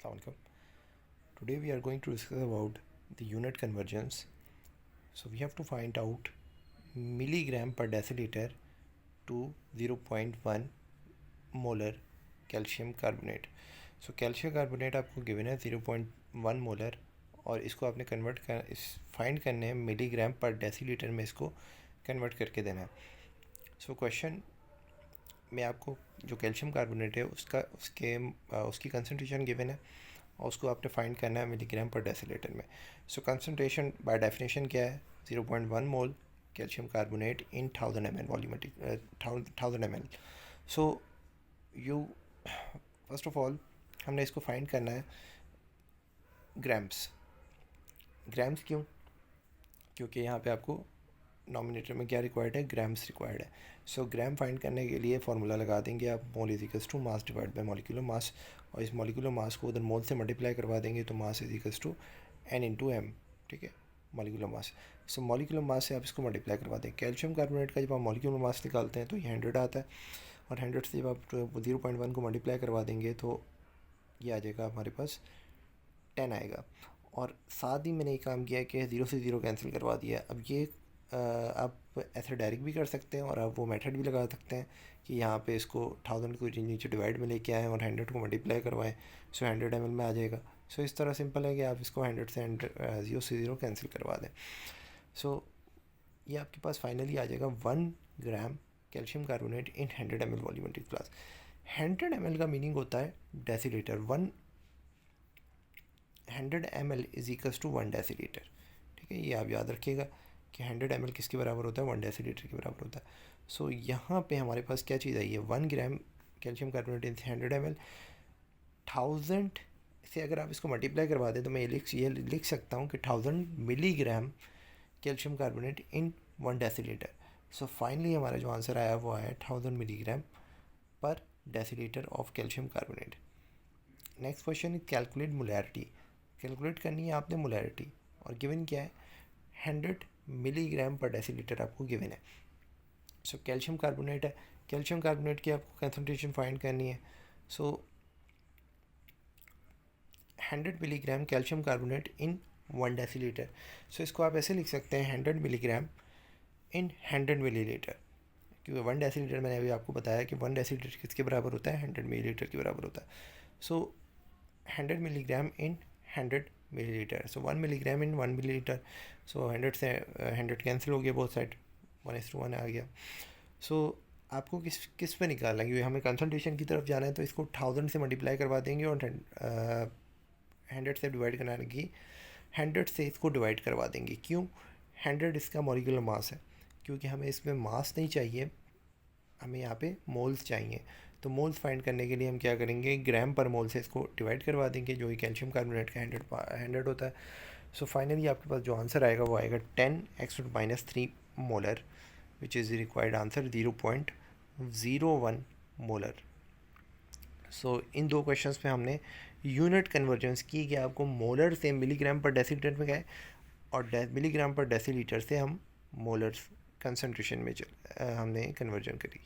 Assalamualaikum. Today we are going to discuss about the unit conversions. So we have to find out milligram per deciliter to 0.1 molar calcium carbonate. So calcium carbonate आपको given है 0.1 molar और इसको आपने convert कर find करने हैं milligram पर decilitre में इसको कन्वर्ट करके देना है. सो क्वेश्चन में आपको जो कैल्शियम कार्बोनेट है उसकी कंसनट्रेशन गिवन है और उसको आपने फाइंड करना है मिलीग्राम पर डेसीलीटर में. सो कंसनट्रेशन बाय डेफिनेशन क्या है? 0.1 mole calcium carbonate in 1000 ml volumetric 1000 ml. So you first of all हमने इसको फाइंड करना है ग्राम्स. क्यों? क्योंकि यहाँ पे आपको नॉमिनेटर में क्या रिक्वायर्ड है? ग्राम्स रिक्वायर्ड है. सो ग्राम फाइंड करने के लिए फार्मूला लगा देंगे आप, mole is equals to mass divide by molecular mass, और इस मॉलिक्यूलर मास को उधर मोल से मल्टीप्लाई करवा देंगे तो mass is equals to n into M. ठीक है, मॉलिक्यूलर मास. सो मॉलिक्यूलर मास से आप इसको मल्टीप्लाई करवा दें. कैल्शियम कार्बोनेट का जब आप मॉलिक्यूलर मास निकालते हैं तो ये 100 आता है और 100 से जब आप 0.1 को मल्टीप्लाई करवा देंगे तो ये आ जाएगा हमारे पास 10 आएगा. और साथ ही मैंने ये काम किया कि 0 से 0 कैंसिल करवा दिया. अब ये आप ऐसे डायरेक्ट भी कर सकते हैं और आप वो मेथड भी लगा सकते हैं कि यहाँ पे इसको 1000 को नीचे डिवाइड में लेके आएँ और 100 को मल्टीप्लाई करवाएं. सो 100 ml में आ जाएगा. सो इस तरह सिंपल है कि आप इसको 100 से 0 से 0 कैंसिल करवा दें. सो ये आपके पास फाइनली आ जाएगा 1 gram calcium carbonate in 100 ml volumetric flask. 100 ml का मीनिंग होता है decilitre. 100 ml is equals to 1 decilitre. ठीक है, ये आप याद रखिएगा कि 100 ml किसके बराबर होता है? 1 डेसीलीटर के बराबर होता है. सो यहाँ पे हमारे पास क्या चीज़ आई है? 1 gram calcium carbonate in 100 ml. 1000 से अगर आप इसको मल्टीप्लाई करवा दें तो मैं ये लिख सकता हूँ कि 1000 मिलीग्राम कैल्शियम कार्बोनेट इन 1 डेसीलीटर. सो फाइनली हमारा जो आंसर आया वो आया 1000 मिलीग्राम पर decilitre of calcium carbonate. Next question is calculate molarity. Calculate करनी है आपने मोलैरिटी और गिवन क्या है? 100 मिलीग्राम पर डेसीलीटर आपको गिवन है. सो कैल्शियम कार्बोनेट है, कैल्शियम कार्बोनेट की आपको कंसंट्रेशन फाइंड करनी है. सो 100 मिलीग्राम कैल्शियम कार्बोनेट इन 1 डेसीलीटर. सो इसको आप ऐसे लिख सकते हैं 100 मिलीग्राम इन 100 मिलीलीटर, क्योंकि 1 डेसीलीटर मैंने अभी आपको बताया कि 1 डेसीलीटर किसके बराबर होता है? 100 मिलीलीटर के बराबर होता है. सो 100 मिलीग्राम इन 100 मिलीलीटर. सो 1 मिलीग्राम इन 1 मिलीलीटर. सो 100 से 100 कैंसिल हो गया, बोथ साइड 1:1 आ गया. सो आपको किस पे निकालना है? क्योंकि हमें कंसंट्रेशन की तरफ जाना है तो इसको 1000 से मल्टीप्लाई करवा देंगे और 100 से डिवाइड कराने की 100 से इसको डिवाइड करवा देंगे. क्यों? 100 इसका मॉलिक्यूलर मास है, क्योंकि हमें इसमें मास नहीं चाहिए, हमें यहाँ पे मोल्स चाहिए. तो मोल्स फाइंड करने के लिए हम क्या करेंगे? ग्राम पर मोल से इसको डिवाइड करवा देंगे, जो कि कैल्शियम कार्बोनेट का 100 होता है. सो फाइनली आपके पास जो आंसर आएगा वो आएगा 10⁻³ molar, which is the required answer 0.01 molar. So इन दो क्वेश्चंस पे हमने यूनिट कन्वर्जेंस की कि आपको मोलर से मिलीग्राम पर डेसीलीटर में गए और मिलीग्राम पर डेसीलीटर से हम मोलर कंसंट्रेशन में हमने कन्वर्जन करी.